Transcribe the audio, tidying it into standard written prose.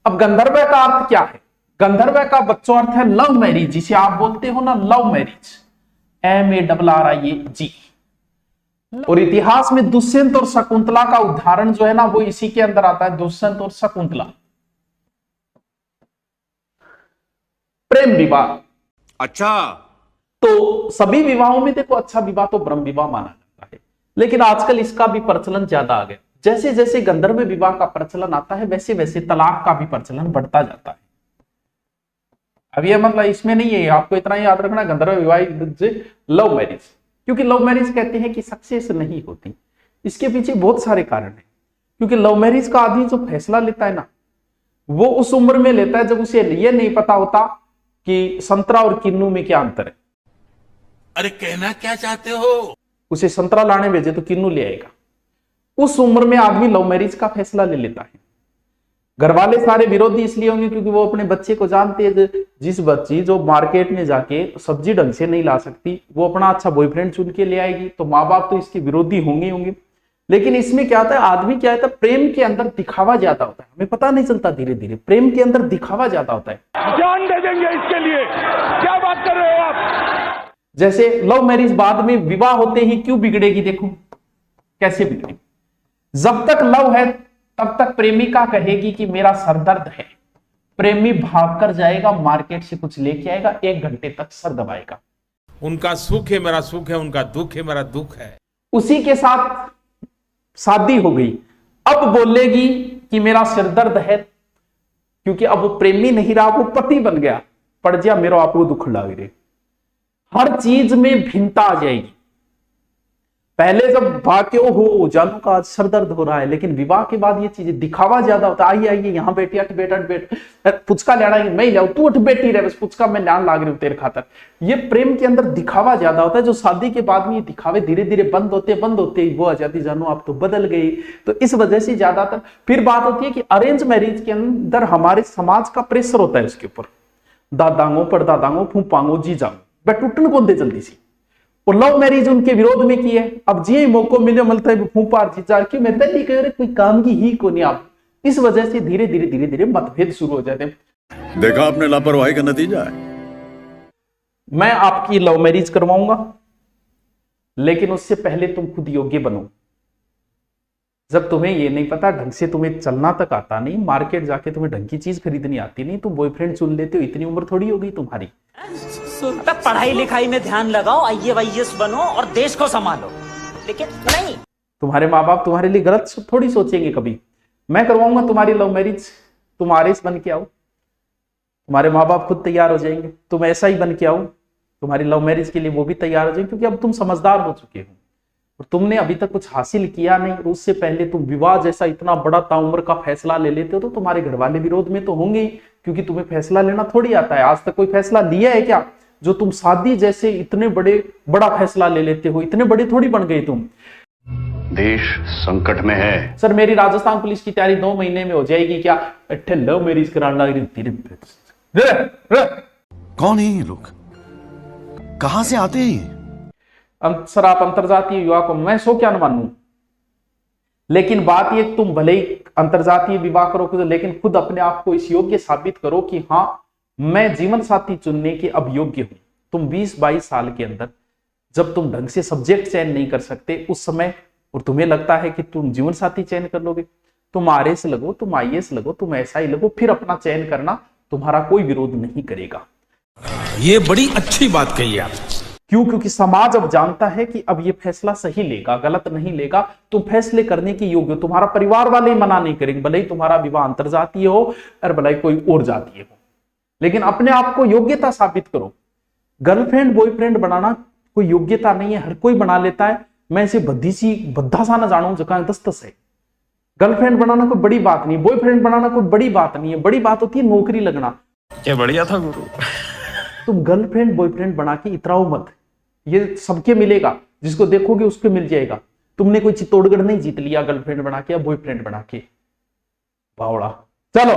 अब गंधर्व का अर्थ क्या है? गंधर्व का बच्चों अर्थ है लव मैरिज, जिसे आप बोलते हो ना लव मैरिज, MARRIAG। और इतिहास में दुष्यंत और शकुंतला का उदाहरण जो है ना वो इसी के अंदर आता है, दुष्यंत और शकुंतला। प्रेम विवाह, अच्छा, तो सभी विवाहों में देखो अच्छा विवाह तो ब्रह्म विवाह माना जाता है, लेकिन आजकल इसका भी प्रचलन ज्यादा आ गया। जैसे जैसे गंधर्व विवाह का प्रचलन आता है वैसे वैसे तलाक का भी प्रचलन बढ़ता जाता है। अब ये मतलब इसमें नहीं है, आपको इतना याद रखना गंधर्व विवाह लव मैरिज, क्योंकि लव मैरिज कहते हैं कि सक्सेस नहीं होती, इसके पीछे बहुत सारे कारण हैं। क्योंकि लव मैरिज का आदमी जो फैसला लेता है ना वो उस उम्र में लेता है जब उसे ये नहीं पता होता कि संतरा और किन्नू में क्या अंतर है। अरे कहना क्या चाहते हो? उसे संतरा लाने भेजे तो किन्नू ले आएगा। उस उम्र में आदमी लव मैरिज का फैसला ले लेता है। घर वाले सारे विरोधी इसलिए होंगे क्योंकि वो अपने बच्चे को जानते हैं, जिस बच्ची जो मार्केट में जाके सब्जी ढंग से नहीं ला सकती वो अपना अच्छा बॉयफ्रेंड चुन के ले आएगी, तो माँ बाप तो इसके विरोधी होंगे होंगे। लेकिन इसमें क्या होता है, आदमी क्या होता है, प्रेम के अंदर दिखावा ज्यादा होता है, हमें पता नहीं चलता, धीरे धीरे प्रेम के अंदर दिखावा ज्यादा होता है। जान दे देंगे इसके लिए, क्या बात कर रहे हो आप? जैसे लव मैरिज बाद में विवाह होते ही क्यों बिगड़ेगी, देखो कैसे बिगड़ेगी। जब तक लव है तब तक प्रेमिका कहेगी कि मेरा सरदर्द है, प्रेमी भागकर जाएगा मार्केट से कुछ लेके आएगा, 1 घंटे तक सर दबाएगा। उनका सुख है मेरा सुख है, उनका दुख है मेरा दुख है। उसी के साथ शादी हो गई, अब बोलेगी कि मेरा सिरदर्द है, क्योंकि अब वो प्रेमी नहीं रहा, वो पति बन गया, पड़ जा मेरा आपको दुख लग रहे। हर चीज में भिन्नता आ जाएगी। पहले जब भाग्य हो जानू का आज सर दर्द हो रहा है, लेकिन विवाह के बाद ये चीजें दिखावा ज्यादा होता है। आइए आइए यहाँ बैठी, अठ बैठ अठ बैठ, पुचका लेना मैं ही लाऊ, तू उठ बैठी रहे, बस पुचका मैं लान लाग रही हूँ तेरे खातर। ये प्रेम के अंदर दिखावा ज्यादा होता है, जो शादी के बाद में ये दिखावे धीरे धीरे बंद होते वो आ जाती, जानू आप तो बदल गई। तो इस वजह से ज्यादातर फिर बात होती है कि अरेंज मैरिज के अंदर हमारे समाज का प्रेशर होता है उसके ऊपर, दादांगो परदादांगो फूफांगो जीजांगो, वह टूटन कौन दे जल्दी सी। और लव मैरिज उनके विरोध में की है, अब जी मौको मिले मिलता है फूफार जीजा की मैं दिल्ली कह रहे कोई काम की ही को नहीं आप। इस वजह से धीरे धीरे धीरे धीरे मतभेद शुरू हो जाते हैं। देखा आपने लापरवाही का नतीजा है। मैं आपकी लव मैरिज करवाऊंगा, लेकिन उससे पहले तुम खुद योग्य बनो। जब तुम्हें ये नहीं पता ढंग से, तुम्हें चलना तक आता नहीं, मार्केट जाके तुम्हें ढंग की चीज खरीदनी आती नहीं, तुम बॉयफ्रेंड चुन लेते हो, इतनी उम्र थोड़ी हो गई तुम्हारी। पढ़ाई लिखाई में ध्यान लगाओ, IAS बनो और देश को संभालो, लेकिन नहीं, तुम्हारे माँ बाप तुम्हारे लिए गलत थोड़ी सोचेंगे कभी। मैं करवाऊंगा तुम्हारी लव मैरिज, तुम आरएस बन के आओ, तुम्हारे माँ बाप खुद तैयार हो जाएंगे। तुम ऐसा ही बन के आओ, तुम्हारी लव मैरिज के लिए वो भी तैयार हो जाएंगे, क्योंकि अब तुम समझदार हो चुके हो और तुमने अभी तक कुछ हासिल किया नहीं। उससे पहले तुम विवाह जैसा इतना बड़ा ताउम्र का फैसला ले लेते हो तो तुम्हारे घर वाले विरोध में तो होंगे ही, क्योंकि तुम्हें फैसला लेना थोड़ी आता है। आज तक कोई फैसला लिया है क्या जो तुम शादी जैसे इतने बड़ा फैसला ले लेते हो? इतने बड़े थोड़ी बन गए तुम। देश संकट में है। सर मेरी राजस्थान पुलिस की तैयारी 2 महीने में हो जाएगी क्या? अट्ठे लव मैरिज कराने लग रही। कौन है ये लोग, कहां से आते हैं? सर आप अंतरजातीय विवाह को मैं सो क्या न मानूं, लेकिन बात ये तुम भले ही अंतरजातीय विवाह करो, लेकिन खुद अपने आप को इस योग्य साबित करो कि हाँ मैं जीवन साथी चुनने के अब योग्य हूं। तुम 20-22 साल के अंदर जब तुम ढंग से सब्जेक्ट चयन नहीं कर सकते उस समय, और तुम्हें लगता है कि तुम जीवन साथी चयन कर लोगे, तुम आरएस लगो, तुम IAS लगो, तुम SI लगो, फिर अपना चयन करना, तुम्हारा कोई विरोध नहीं करेगा। ये बड़ी अच्छी बात कही आप। क्यों? क्योंकि समाज अब जानता है कि अब ये फैसला सही लेगा, गलत नहीं लेगा। तुम फैसले करने के योग्य हो, तुम्हारा परिवार वाले ही मना नहीं करेंगे, भले ही तुम्हारा विवाह अंतरजातीय हो और भले ही कोई और जातीय हो, लेकिन अपने आप को योग्यता साबित करो। गर्लफ्रेंड बॉयफ्रेंड बनाना कोई योग्यता नहीं है, हर कोई बना लेता है। मैं इसे बद्धा सा ना जानू जगह 10 है। गर्लफ्रेंड बनाना कोई बड़ी बात नहीं, बॉयफ्रेंड बनाना कोई बड़ी बात नहीं है, बड़ी बात होती है नौकरी लगना। क्या बढ़िया था गुरु। तुम गर्लफ्रेंड बॉयफ्रेंड बना के इतराओ मत, ये सबके मिलेगा, जिसको देखोगे उसको मिल जाएगा। तुमने कोई चित्तौड़गढ़ नहीं जीत लिया गर्लफ्रेंड बना के या बॉयफ्रेंड बना के, बावड़ा। चलो